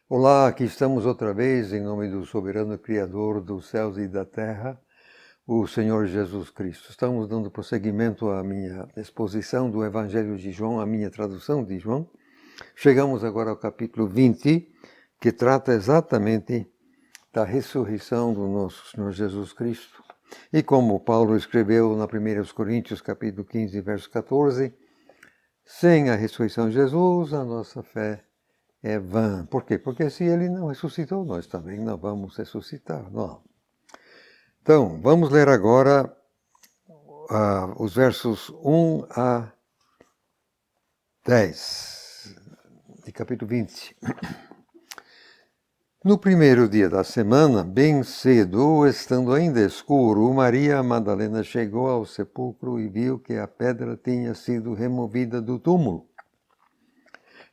Olá, aqui estamos outra vez em nome do soberano Criador dos céus e da terra, o Senhor Jesus Cristo. Estamos dando prosseguimento à minha exposição do Evangelho de João, à minha tradução de João. Chegamos agora ao capítulo 20, que trata exatamente da ressurreição do nosso Senhor Jesus Cristo. E como Paulo escreveu na 1 Coríntios, capítulo 15, verso 14, sem a ressurreição de Jesus, a nossa fé é vã. Por quê? Porque se ele não ressuscitou, nós também não vamos ressuscitar. Não. Então, vamos ler agora os versos 1 a 10, de capítulo 20. No primeiro dia da semana, bem cedo, estando ainda escuro, Maria Madalena chegou ao sepulcro e viu que a pedra tinha sido removida do túmulo.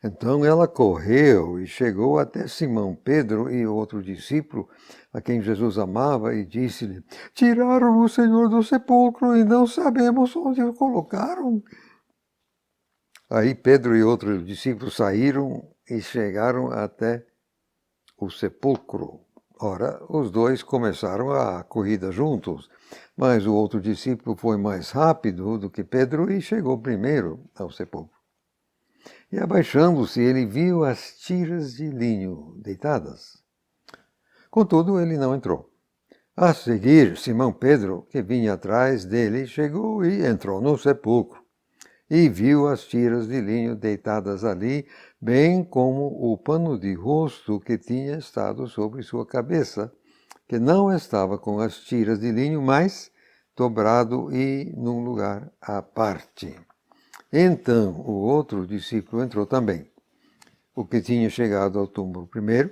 Então ela correu e chegou até Simão Pedro e outro discípulo, a quem Jesus amava, e disse-lhe: Tiraram o Senhor do sepulcro e não sabemos onde o colocaram. Aí Pedro e outro discípulo saíram e chegaram até o sepulcro. Ora, os dois começaram a corrida juntos, mas o outro discípulo foi mais rápido do que Pedro e chegou primeiro ao sepulcro. E abaixando-se, ele viu as tiras de linho deitadas. Contudo, ele não entrou. A seguir, Simão Pedro, que vinha atrás dele, chegou e entrou no sepulcro. E viu as tiras de linho deitadas ali, bem como o pano de rosto que tinha estado sobre sua cabeça, que não estava com as tiras de linho, mas dobrado e num lugar à parte. Então o outro discípulo entrou também, o que tinha chegado ao túmulo primeiro.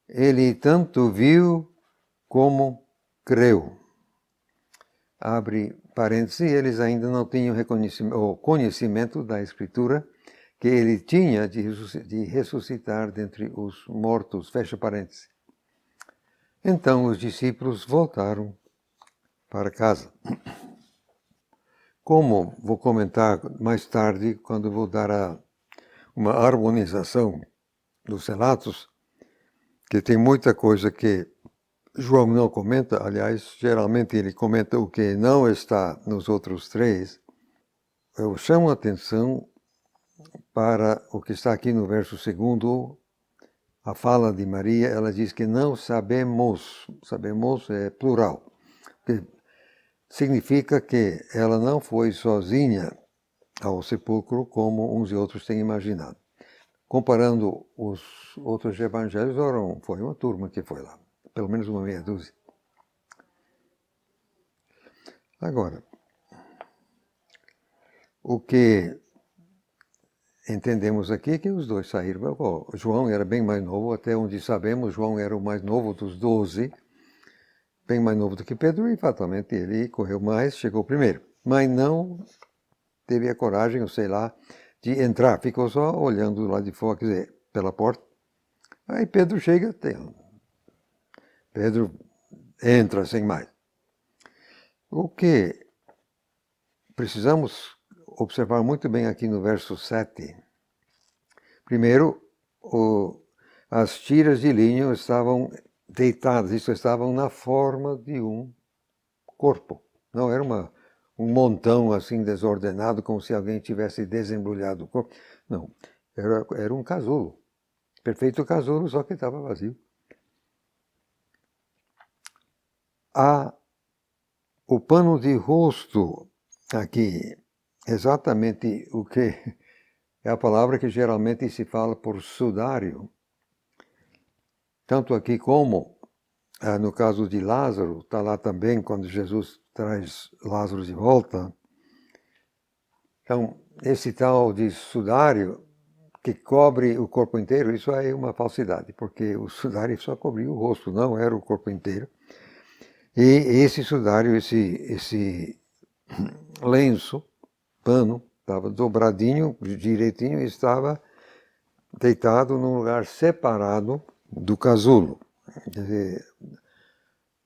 Ele tanto viu como creu. Abre parênteses, eles ainda não tinham conhecimento da Escritura que ele tinha de ressuscitar dentre os mortos. Fecha parênteses. Então os discípulos voltaram para casa. Como vou comentar mais tarde, quando vou dar uma harmonização dos relatos, que tem muita coisa que João não comenta, aliás, geralmente ele comenta o que não está nos outros três. Eu chamo a atenção para o que está aqui no verso 2, a fala de Maria. Ela diz que não sabemos, sabemos é plural, que significa que ela não foi sozinha ao sepulcro como uns e outros têm imaginado. Comparando os outros evangelhos, foi uma turma que foi lá, pelo menos uma meia dúzia. Agora, o que entendemos aqui é que os dois saíram. João era bem mais novo, até onde sabemos, João era o mais novo dos 12, bem mais novo do que Pedro, e fatalmente ele correu mais, chegou primeiro. Mas não teve a coragem, ou sei lá, de entrar, ficou só olhando lá de fora, quer dizer, pela porta. Aí Pedro chega, Pedro entra sem mais. O que precisamos observar muito bem aqui no verso 7. Primeiro, as tiras de linho estavam deitadas, isso estavam na forma de um corpo. Não era um montão assim desordenado, como se alguém tivesse desembrulhado o corpo. Não, era um casulo. Perfeito casulo, só que estava vazio. O pano de rosto aqui, exatamente o que é a palavra que geralmente se fala por sudário. Tanto aqui como no caso de Lázaro, está lá também quando Jesus traz Lázaro de volta. Então, esse tal de sudário que cobre o corpo inteiro, isso é uma falsidade, porque o sudário só cobria o rosto, não era o corpo inteiro. E esse sudário, esse lenço, pano, estava dobradinho, direitinho, e estava deitado num lugar separado do casulo. Quer dizer,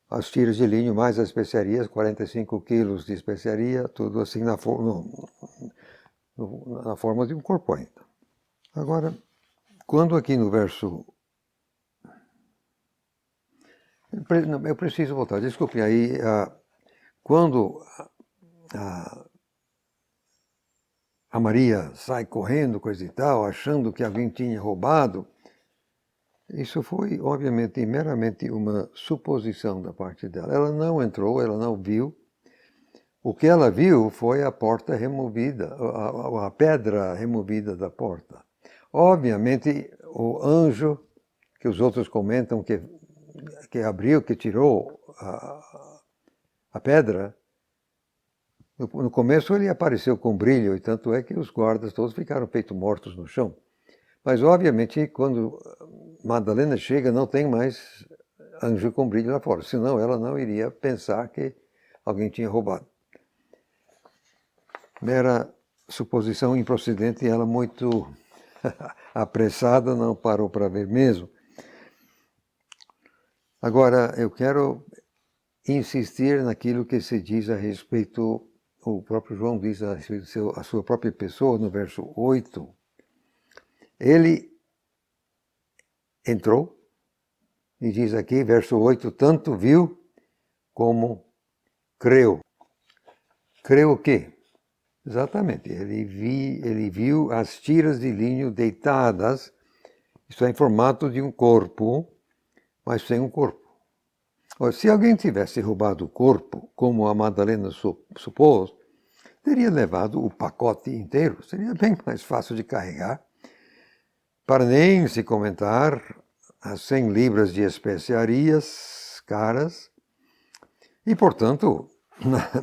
as tiras de linho mais as especiarias, 45 quilos de especiaria, tudo assim na forma de um corpo ainda. Agora, quando aqui no verso... Eu preciso voltar, desculpe, aí, quando a Maria sai correndo, coisa e tal, achando que alguém tinha roubado, isso foi, obviamente, meramente uma suposição da parte dela. Ela não entrou, ela não viu. O que ela viu foi a porta removida, a pedra removida da porta. Obviamente, o anjo, que os outros comentam que abriu, que tirou a pedra, no começo ele apareceu com brilho, e tanto é que os guardas todos ficaram feitos mortos no chão. Mas, obviamente, quando Madalena chega, não tem mais anjo com brilho lá fora, senão ela não iria pensar que alguém tinha roubado. Mera suposição improcedente, e ela muito apressada, não parou para ver mesmo. Agora, eu quero insistir naquilo que se diz a respeito, o próprio João diz a respeito a sua própria pessoa, no verso 8. Ele entrou, e diz aqui, verso 8, tanto viu como creu. Creu o quê? Exatamente, ele viu as tiras de linho deitadas, isso é em formato de um corpo, mas sem um corpo. Ora, se alguém tivesse roubado o corpo, como a Madalena supôs, teria levado o pacote inteiro, seria bem mais fácil de carregar, para nem se comentar as 100 libras de especiarias caras, e, portanto,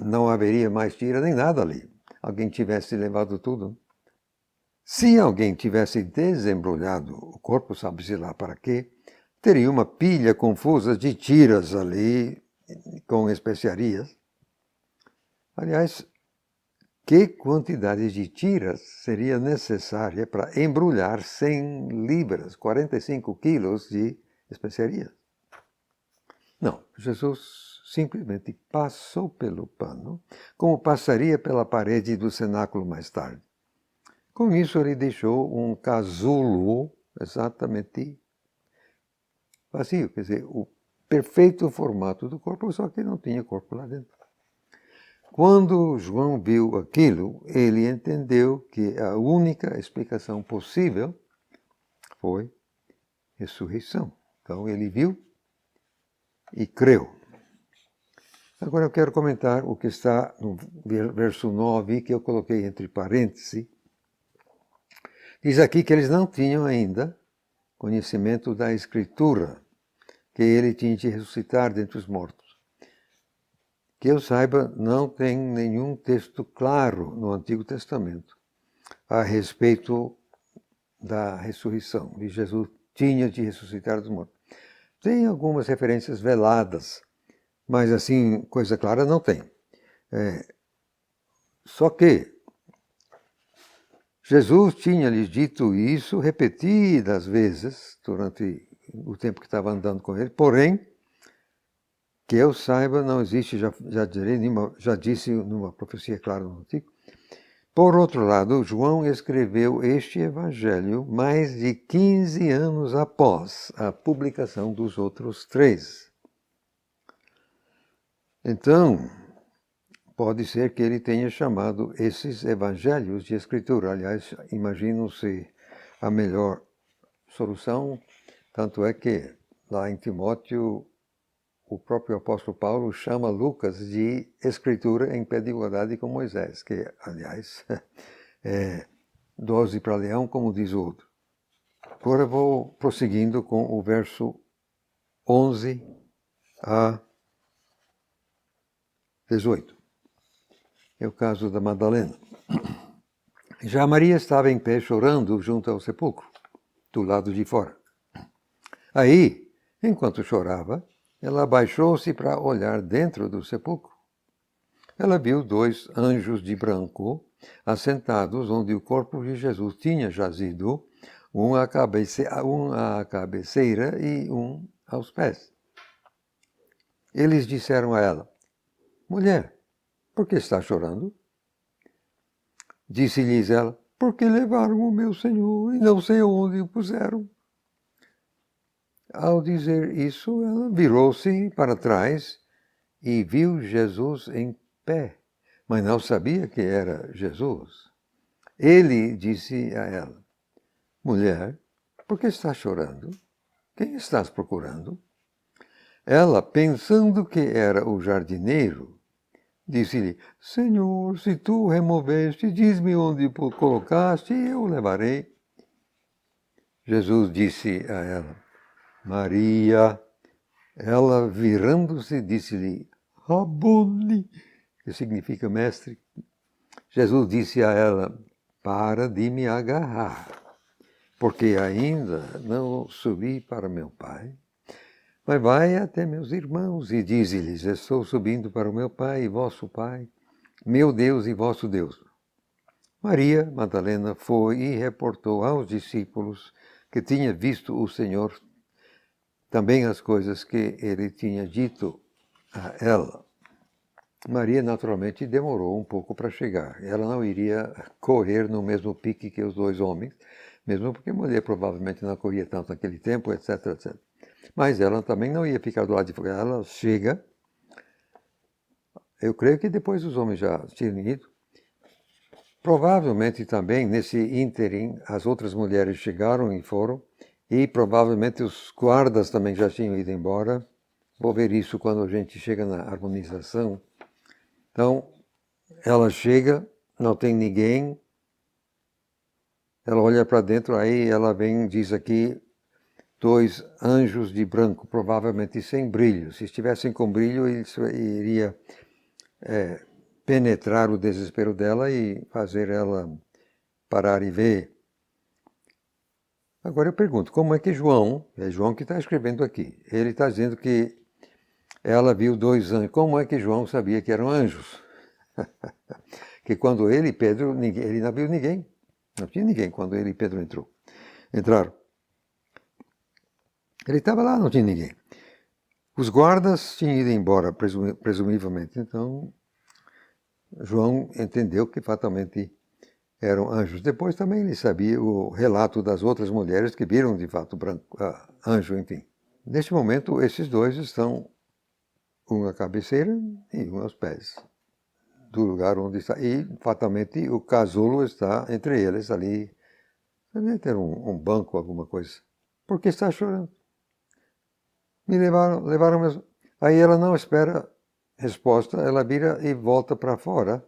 não haveria mais tira nem nada ali. Alguém tivesse levado tudo. Se alguém tivesse desembrulhado o corpo, sabe-se lá para quê, teria uma pilha confusa de tiras ali, com especiarias. Aliás, que quantidade de tiras seria necessária para embrulhar 100 libras, 45 quilos de especiarias? Não, Jesus simplesmente passou pelo pano, como passaria pela parede do cenáculo mais tarde. Com isso, ele deixou um casulo exatamente vazio, quer dizer, o perfeito formato do corpo, só que não tinha corpo lá dentro. Quando João viu aquilo, ele entendeu que a única explicação possível foi ressurreição. Então, ele viu e creu. Agora eu quero comentar o que está no verso 9, que eu coloquei entre parênteses. Diz aqui que eles não tinham ainda conhecimento da Escritura, que ele tinha de ressuscitar dentre os mortos. Que eu saiba, não tem nenhum texto claro no Antigo Testamento a respeito da ressurreição, de Jesus tinha de ressuscitar dos mortos. Tem algumas referências veladas, mas assim, coisa clara não tem. Só que Jesus tinha lhes dito isso repetidas vezes durante o tempo que estava andando com ele, porém, que eu saiba, não existe, já disse numa profecia clara no Antigo. Por outro lado, João escreveu este evangelho mais de 15 anos após a publicação dos outros 3. Então, pode ser que ele tenha chamado esses evangelhos de Escritura. Aliás, imagino-se a melhor solução, tanto é que lá em Timóteo, o próprio apóstolo Paulo chama Lucas de Escritura em pé de igualdade com Moisés, que, aliás, é dose para leão, como diz o outro. Agora vou prosseguindo com o verso 11 a 18. É o caso da Madalena. Já Maria estava em pé chorando junto ao sepulcro, do lado de fora. Aí, enquanto chorava, ela abaixou-se para olhar dentro do sepulcro. Ela viu 2 anjos de branco assentados onde o corpo de Jesus tinha jazido, um à cabeceira e um aos pés. Eles disseram a ela: Mulher, por que está chorando? Disse-lhes ela: porque levaram o meu Senhor e não sei onde o puseram. Ao dizer isso, ela virou-se para trás e viu Jesus em pé, mas não sabia que era Jesus. Ele disse a ela: Mulher, por que estás chorando? Quem estás procurando? Ela, pensando que era o jardineiro, disse-lhe: Senhor, se tu o removeste, diz-me onde o colocaste e eu o levarei. Jesus disse a ela: Maria. Ela, virando-se, disse-lhe: Rabone, que significa mestre. Jesus disse a ela: Para de me agarrar, porque ainda não subi para meu Pai. Mas vai até meus irmãos e dize-lhes: Estou subindo para o meu Pai e vosso Pai, meu Deus e vosso Deus. Maria Madalena foi e reportou aos discípulos que tinha visto o Senhor, também as coisas que ele tinha dito a ela. Maria, naturalmente, demorou um pouco para chegar. Ela não iria correr no mesmo pique que os dois homens, mesmo porque a mulher provavelmente não corria tanto naquele tempo, etc, etc. Mas ela também não ia ficar do lado de fora. Ela chega, eu creio que depois os homens já tinham ido. Provavelmente também, nesse ínterim, as outras mulheres chegaram e foram, e provavelmente os guardas também já tinham ido embora. Vou ver isso quando a gente chega na harmonização. Então, ela chega, não tem ninguém, ela olha para dentro, aí ela vem, diz aqui, 2 anjos de branco, provavelmente sem brilho. Se estivessem com brilho, isso iria penetrar o desespero dela e fazer ela parar e ver. Agora eu pergunto, como é que João, é João que está escrevendo aqui, ele está dizendo que ela viu 2 anjos. Como é que João sabia que eram anjos? Que quando ele e Pedro, ele não viu ninguém. Não tinha ninguém quando ele e Pedro entraram. Ele estava lá, não tinha ninguém. Os guardas tinham ido embora, presumivelmente. Então, João entendeu que fatalmente eram anjos. Depois também ele sabia o relato das outras mulheres que viram de fato anjo, enfim. Neste momento, esses 2 estão, um à cabeceira e um aos pés do lugar onde está. E, fatalmente, o casulo está entre eles ali. Deve ter um banco, alguma coisa. Por que está chorando? Me levaram mesmo. Aí ela não espera resposta, ela vira e volta para fora.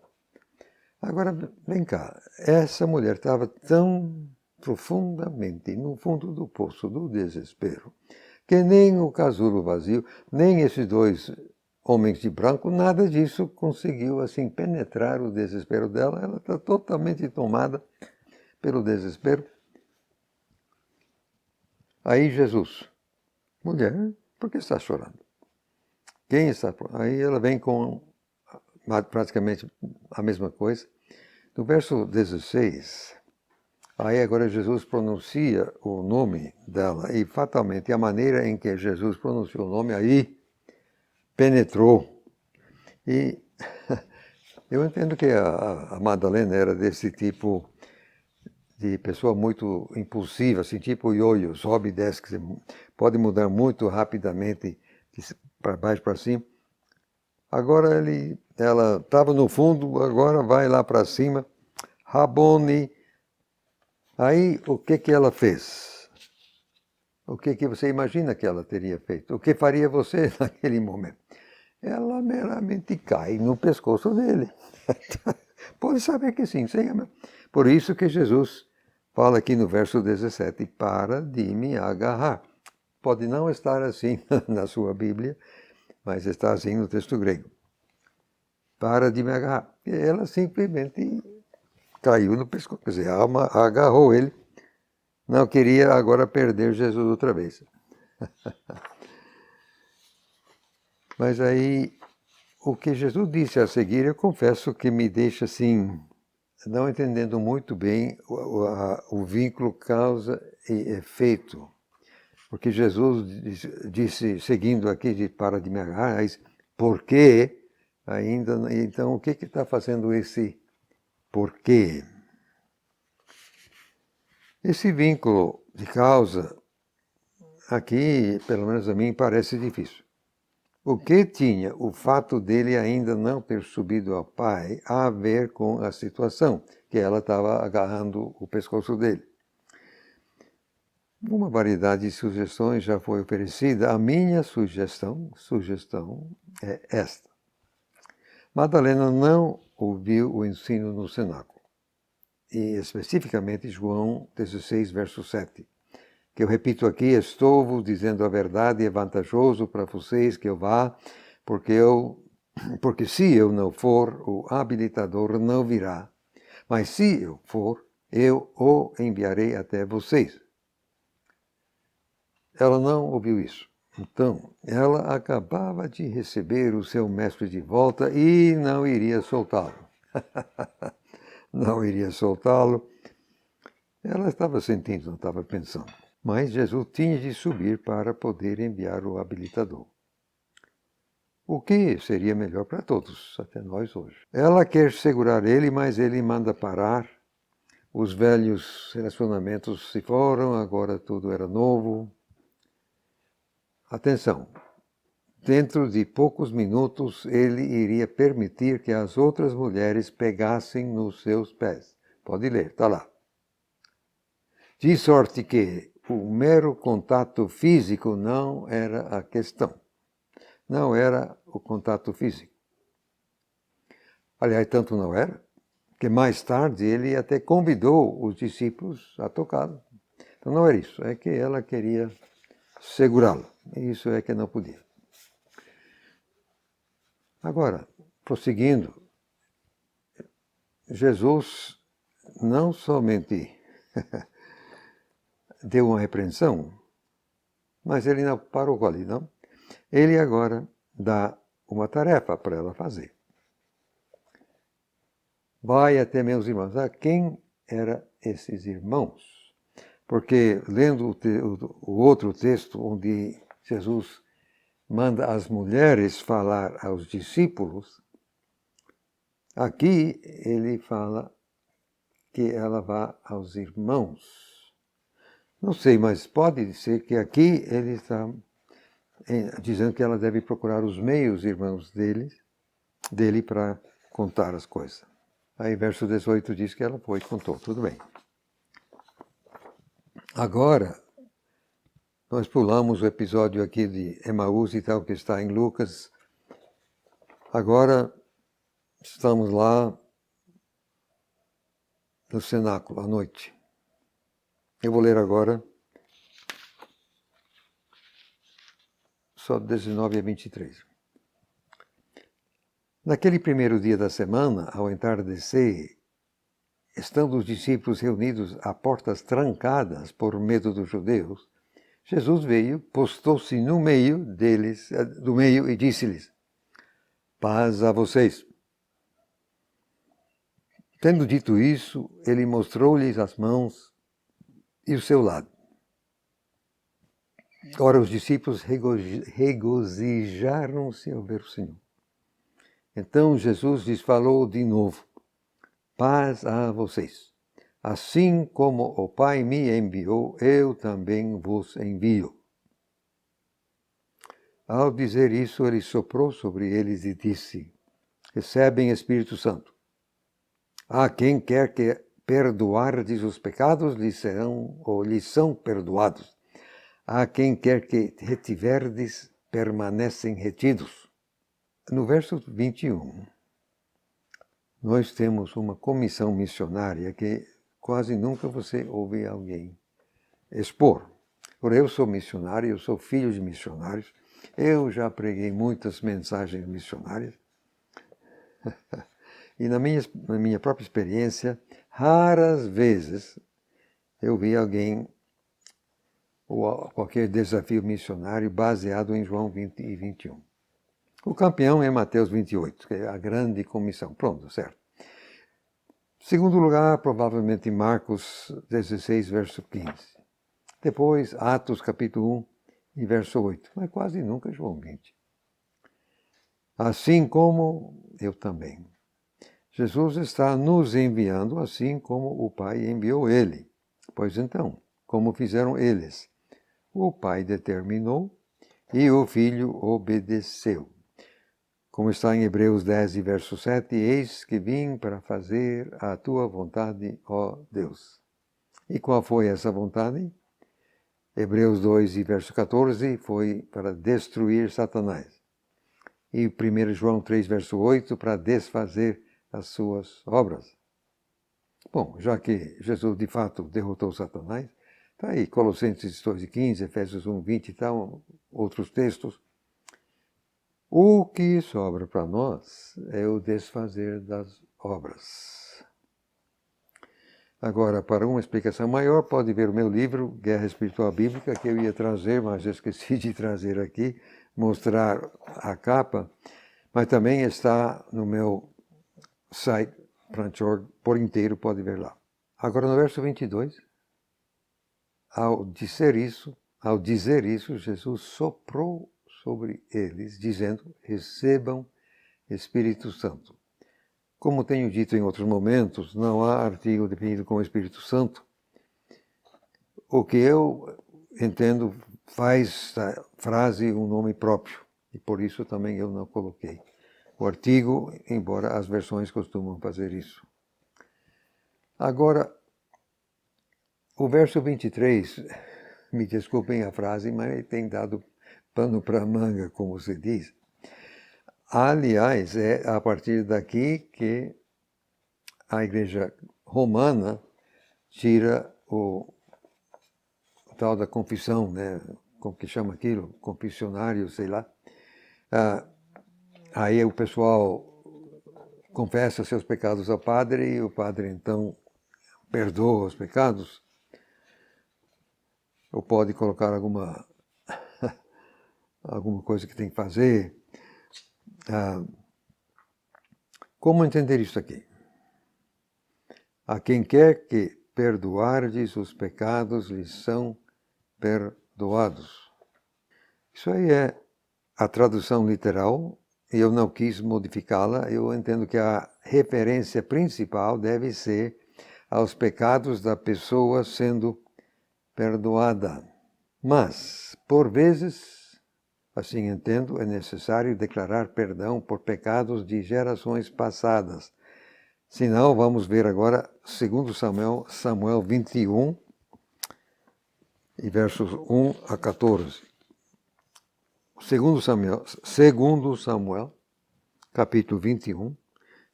Agora, vem cá, essa mulher estava tão profundamente no fundo do poço do desespero, que nem o casulo vazio, nem esses 2 homens de branco, nada disso conseguiu assim penetrar o desespero dela. Ela está totalmente tomada pelo desespero. Aí Jesus: Mulher, por que está chorando? Quem está? Aí ela vem com praticamente a mesma coisa. No verso 16, aí agora Jesus pronuncia o nome dela, e fatalmente a maneira em que Jesus pronunciou o nome aí penetrou. E eu entendo que a Madalena era desse tipo de pessoa muito impulsiva, assim, tipo ioiô, sobe e desce, que pode mudar muito rapidamente para baixo, para cima. Agora ela estava no fundo, agora vai lá para cima. Rabone. Aí o que ela fez? O que você imagina que ela teria feito? O que faria você naquele momento? Ela meramente cai no pescoço dele. Pode saber que sim. Por isso que Jesus fala aqui no verso 17, para de me agarrar. Pode não estar assim na sua Bíblia, mas está assim no texto grego. Para de me agarrar. E ela simplesmente caiu no pescoço. Quer dizer, a alma agarrou ele. Não queria agora perder Jesus outra vez. Mas aí, o que Jesus disse a seguir, eu confesso que me deixa assim, não entendendo muito bem o vínculo causa e efeito. Porque Jesus disse, seguindo aqui, para de me agarrar, porque ainda. Então, o que está fazendo esse porquê? Esse vínculo de causa, aqui, pelo menos a mim, parece difícil. O que tinha o fato dele ainda não ter subido ao pai a ver com a situação, que ela estava agarrando o pescoço dele? Uma variedade de sugestões já foi oferecida. A minha sugestão é esta. Madalena não ouviu o ensino no cenáculo, e especificamente João 16, verso 7, que eu repito aqui: estou-vos dizendo a verdade, é vantajoso para vocês que eu vá, porque se eu não for, o habilitador não virá, mas se eu for, eu o enviarei até vocês. Ela não ouviu isso. Então, ela acabava de receber o seu mestre de volta e não iria soltá-lo. Não iria soltá-lo. Ela estava sentindo, não estava pensando. Mas Jesus tinha de subir para poder enviar o habilitador. O que seria melhor para todos, até nós hoje. Ela quer segurar ele, mas ele manda parar. Os velhos relacionamentos se foram, agora tudo era novo. Atenção, dentro de poucos minutos ele iria permitir que as outras mulheres pegassem nos seus pés. Pode ler, está lá. De sorte que o mero contato físico não era a questão. Não era o contato físico. Aliás, tanto não era, que mais tarde ele até convidou os discípulos a tocá-lo. Então não era isso, é que ela queria segurá-lo. Isso é que não podia. Agora, prosseguindo, Jesus não somente deu uma repreensão, mas ele não parou ali, não. Ele agora dá uma tarefa para ela fazer. Vai até meus irmãos. Ah, quem eram esses irmãos? Porque lendo o outro texto, onde Jesus manda as mulheres falar aos discípulos, aqui ele fala que ela vá aos irmãos. Não sei, mas pode ser que aqui ele está dizendo que ela deve procurar os meios irmãos dele para contar as coisas. Aí verso 18 diz que ela foi e contou, tudo bem. Agora, nós pulamos o episódio aqui de Emaús e tal, que está em Lucas. Agora, estamos lá no cenáculo, à noite. Eu vou ler agora só 19 a 23. Naquele primeiro dia da semana, ao entardecer, estando os discípulos reunidos a portas trancadas por medo dos judeus, Jesus veio, postou-se no meio deles, do meio, e disse-lhes: paz a vocês. Tendo dito isso, ele mostrou-lhes as mãos e o seu lado. Ora, os discípulos regozijaram-se ao ver o Senhor. Então Jesus lhes falou de novo: paz a vocês. Assim como o Pai me enviou, eu também vos envio. Ao dizer isso, ele soprou sobre eles e disse: recebem Espírito Santo. A quem quer que perdoardes os pecados, lhes são perdoados. A quem quer que retiverdes, permanecem retidos. No verso 21, nós temos uma comissão missionária que quase nunca você ouve alguém expor. Eu sou missionário, eu sou filho de missionários, eu já preguei muitas mensagens missionárias, e na minha própria experiência, raras vezes eu vi alguém ou qualquer desafio missionário baseado em João 20 e 21. O campeão é Mateus 28, que é a grande comissão. Pronto, certo. Segundo lugar, provavelmente Marcos 16, verso 15. Depois, Atos capítulo 1 e verso 8. Mas quase nunca João 20. Assim como eu também. Jesus está nos enviando assim como o Pai enviou ele. Pois então, como fizeram eles? O pai determinou e o filho obedeceu. Como está em Hebreus 10, verso 7, eis que vim para fazer a tua vontade, ó Deus. E qual foi essa vontade? Hebreus 2, verso 14, foi para destruir Satanás. E 1 João 3, verso 8, para desfazer as suas obras. Bom, já que Jesus de fato derrotou Satanás, está aí Colossenses 2,15, Efésios 1,20 e tal, outros textos. O que sobra para nós é o desfazer das obras. Agora, para uma explicação maior, pode ver o meu livro, Guerra Espiritual Bíblica, que eu ia trazer, mas esqueci de trazer aqui, mostrar a capa, mas também está no meu site, Pranchorg, por inteiro, pode ver lá. Agora, no verso 22, ao dizer isso, Jesus soprou sobre eles, dizendo, recebam Espírito Santo. Como tenho dito em outros momentos, não há artigo definido como Espírito Santo. O que eu entendo faz da frase um nome próprio, e por isso também eu não coloquei o artigo, embora as versões costumam fazer isso. Agora, o verso 23, me desculpem a frase, mas tem dado pano para manga, como se diz. Aliás, é a partir daqui que a igreja romana tira o tal da confissão, né? Como que chama aquilo? Confessionário, sei lá. Aí o pessoal confessa seus pecados ao padre e o padre então perdoa os pecados. Ou pode colocar alguma coisa que tem que fazer. Como entender isso aqui? A quem quer que perdoardes os pecados lhes são perdoados. Isso aí é a tradução literal, e eu não quis modificá-la. Eu entendo que a referência principal deve ser aos pecados da pessoa sendo perdoada. Mas, por vezes, assim entendo, é necessário declarar perdão por pecados de gerações passadas. Se não, vamos ver agora 2 Samuel 21, e versos 1 a 14. 2 Samuel, capítulo 21,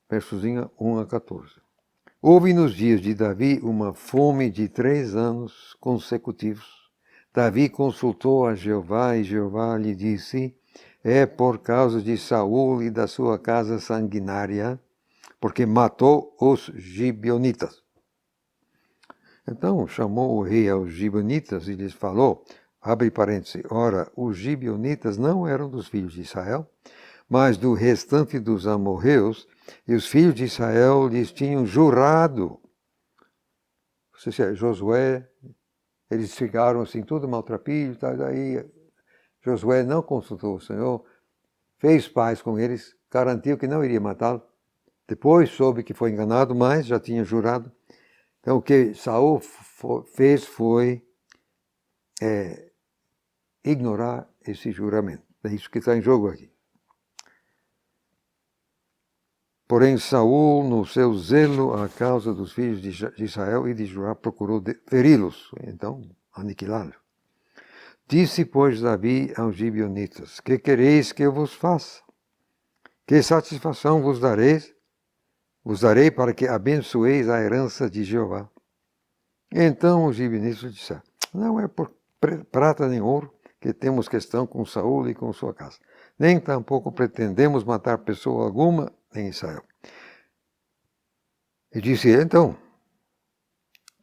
versos 1 a 14. Houve nos dias de Davi uma fome de 3 anos consecutivos. Davi consultou a Jeová e Jeová lhe disse, é por causa de Saul e da sua casa sanguinária, porque matou os gibeonitas. Então chamou o rei aos gibeonitas e lhes falou, abre parênteses, ora, os gibeonitas não eram dos filhos de Israel, mas do restante dos amorreus, e os filhos de Israel lhes tinham jurado. Ou seja, Josué, eles ficaram assim, tudo maltrapilho, tá, daí Josué não consultou o Senhor, fez paz com eles, garantiu que não iria matá-lo. Depois soube que foi enganado, mas já tinha jurado. Então o que Saul fez foi ignorar esse juramento. É isso que está em jogo aqui. Porém, Saul, no seu zelo à causa dos filhos de Israel e de Judá, procurou feri-los, então aniquilá-los. Disse, pois, Davi aos gibeonitas, que quereis que eu vos faça? Que satisfação vos dareis? Vos darei para que abençoeis a herança de Jeová. Então os gibeonitas disseram, não é por prata nem ouro que temos questão com Saul e com sua casa. Nem tampouco pretendemos matar pessoa alguma em Israel. E disse ele, então,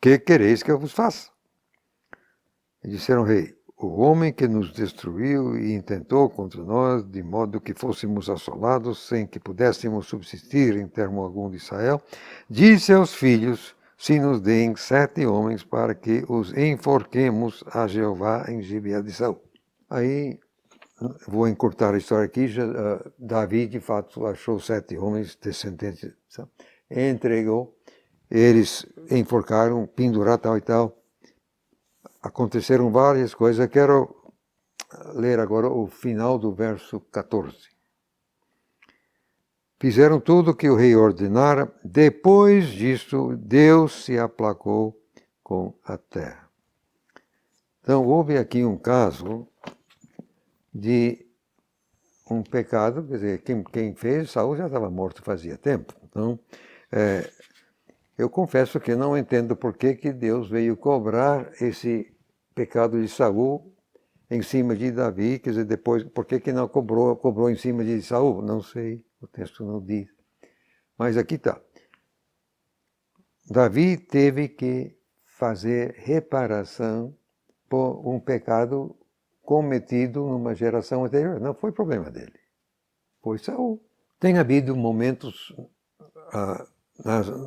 que quereis que eu vos faça? E disseram, rei, o homem que nos destruiu e intentou contra nós, de modo que fôssemos assolados, sem que pudéssemos subsistir em termo algum de Israel, disse aos filhos, se nos deem 7 homens para que os enforquemos a Jeová em Gibeá de Saul. Aí, vou encurtar a história aqui, Davi de fato achou 7 homens descendentes, entregou, eles enforcaram, penduraram tal e tal, aconteceram várias coisas. Eu quero ler agora o final do verso 14. Fizeram tudo o que o rei ordenara. Depois disto, Deus se aplacou com a terra. Então, houve aqui um caso de um pecado, quer dizer, quem fez, Saul já estava morto fazia tempo. Então, eu confesso que não entendo por que Deus veio cobrar esse pecado de Saul em cima de Davi, quer dizer, depois, por que não cobrou em cima de Saul? Não sei, o texto não diz. Mas aqui está. Davi teve que fazer reparação por um pecado cometido numa geração anterior. Não foi problema dele, foi Saul. Tem havido momentos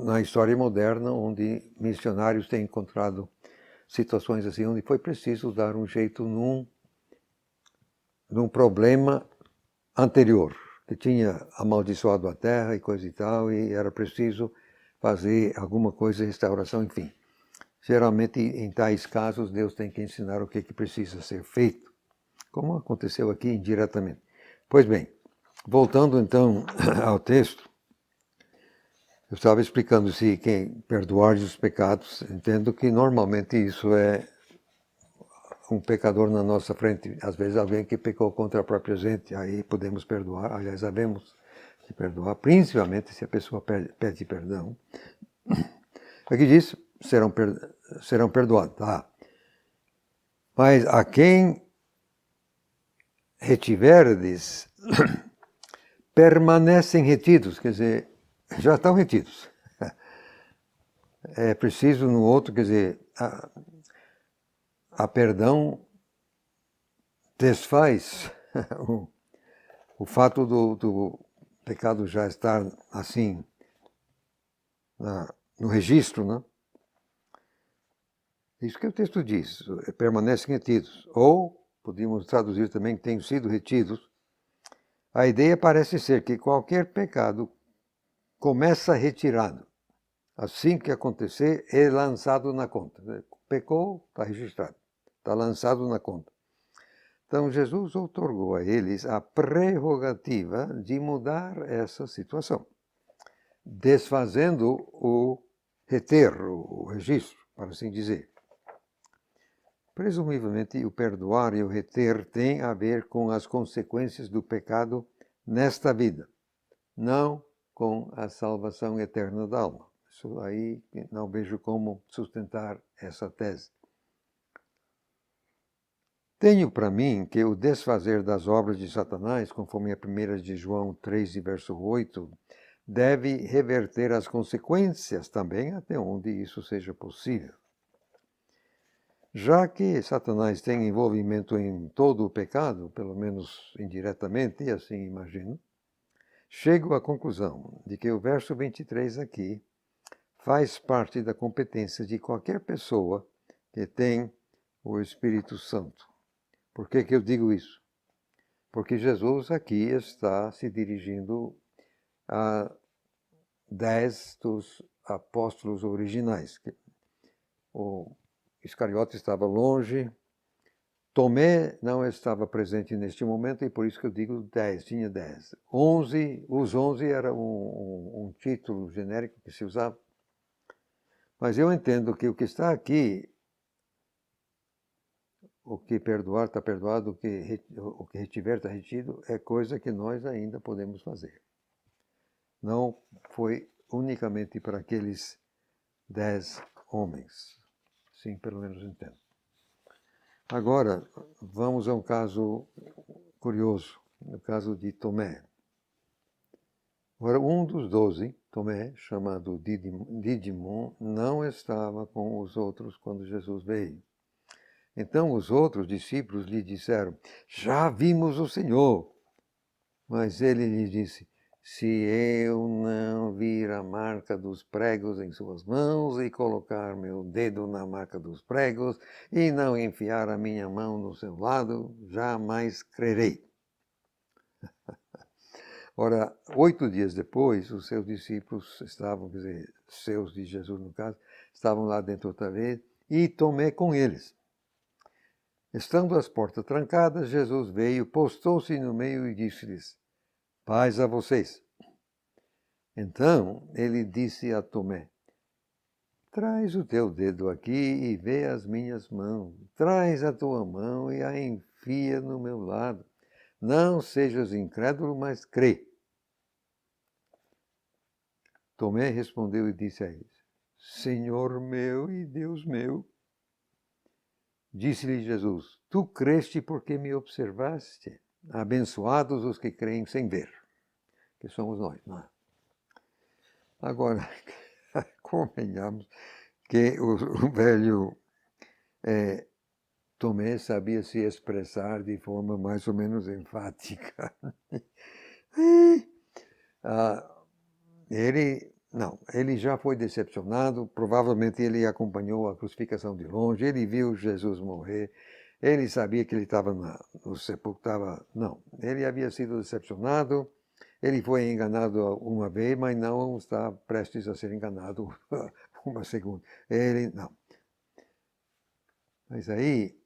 na história moderna onde missionários têm encontrado situações assim, onde foi preciso dar um jeito num problema anterior, que tinha amaldiçoado a terra e coisa e tal, e era preciso fazer alguma coisa, restauração, enfim. Geralmente, em tais casos, Deus tem que ensinar o que precisa ser feito, como aconteceu aqui indiretamente. Pois bem, voltando então ao texto, eu estava explicando se quem perdoar os pecados, entendo que normalmente isso é um pecador na nossa frente, às vezes alguém que pecou contra a própria gente, aí podemos perdoar, aliás, havemos de perdoar, principalmente se a pessoa pede perdão. Aqui diz, serão perdoados. Tá? Mas a quem retiverdes, permanecem retidos, quer dizer, já estão retidos. É preciso no outro, quer dizer, a perdão desfaz o fato do pecado já estar assim no registro, né? Isso que o texto diz, permanecem retidos. Ou, podíamos traduzir também, que tenham sido retidos. A ideia parece ser que qualquer pecado começa retirado. Assim que acontecer, é lançado na conta. Pecou, está registrado, está lançado na conta. Então, Jesus outorgou a eles a prerrogativa de mudar essa situação, desfazendo o registro, para assim dizer. Presumivelmente, o perdoar e o reter têm a ver com as consequências do pecado nesta vida, não com a salvação eterna da alma. Isso aí não vejo como sustentar essa tese. Tenho para mim que o desfazer das obras de Satanás, conforme a 1 de João 3, verso 8, deve reverter as consequências também até onde isso seja possível. Já que Satanás tem envolvimento em todo o pecado, pelo menos indiretamente, e assim imagino, chego à conclusão de que o verso 23 aqui faz parte da competência de qualquer pessoa que tem o Espírito Santo. Por que eu digo isso? Porque Jesus aqui está se dirigindo a 10 dos apóstolos originais. O Iscariote estava longe, Tomé não estava presente neste momento, e por isso que eu digo 10, tinha 10. 11, os 11 era um título genérico que se usava. Mas eu entendo que o que está aqui, o que perdoar está perdoado, o que retiver está retido, é coisa que nós ainda podemos fazer. Não foi unicamente para aqueles 10 homens. Sim, pelo menos entendo. Agora, vamos a um caso curioso, o caso de Tomé. Agora, um dos 12, Tomé, chamado Dídimo, não estava com os outros quando Jesus veio. Então os outros discípulos lhe disseram, já vimos o Senhor. Mas ele lhe disse, se eu não vir a marca dos pregos em suas mãos e colocar meu dedo na marca dos pregos e não enfiar a minha mão no seu lado, jamais crerei. Ora, 8 dias depois, os seus discípulos estavam, quer dizer, seus de Jesus no caso, estavam lá dentro outra vez, e Tomé com eles. Estando as portas trancadas, Jesus veio, postou-se no meio e disse-lhes: paz a vocês. Então ele disse a Tomé: traz o teu dedo aqui e vê as minhas mãos. Traz a tua mão e a enfia no meu lado. Não sejas incrédulo, mas crê. Tomé respondeu e disse a eles: Senhor meu e Deus meu. Disse-lhe Jesus: tu creste porque me observaste. Abençoados os que creem sem ver, que somos nós, não é? Agora, convenhamos que o velho Tomé sabia se expressar de forma mais ou menos enfática. Ele já foi decepcionado, provavelmente ele acompanhou a crucificação de longe, ele viu Jesus morrer, ele sabia que ele estava no sepulcro, ele havia sido decepcionado, ele foi enganado uma vez, mas não está prestes a ser enganado uma segunda. Mas aí,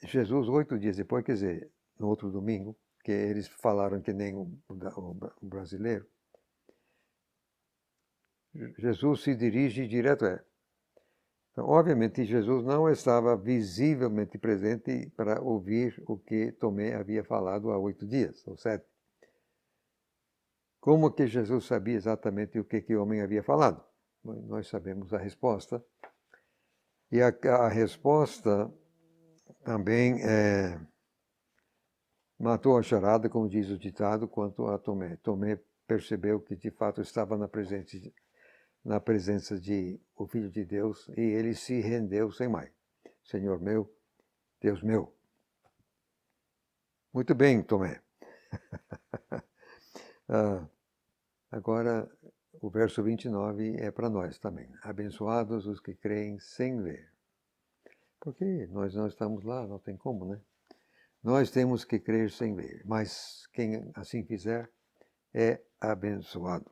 Jesus, 8 dias depois, quer dizer, no outro domingo, que eles falaram que nem o brasileiro, Jesus se dirige direto a ela. Então, obviamente, Jesus não estava visivelmente presente para ouvir o que Tomé havia falado há 8 dias, ou 7. Como que Jesus sabia exatamente o que o homem havia falado? Bom, nós sabemos a resposta. E a resposta também matou a charada, como diz o ditado, quanto a Tomé. Tomé percebeu que, de fato, estava na presença de o Filho de Deus e ele se rendeu sem mais. Senhor meu, Deus meu. Muito bem, Tomé. Agora, o verso 29 é para nós também. Abençoados os que creem sem ver. Porque nós não estamos lá, não tem como, né? Nós temos que crer sem ver, mas quem assim fizer é abençoado.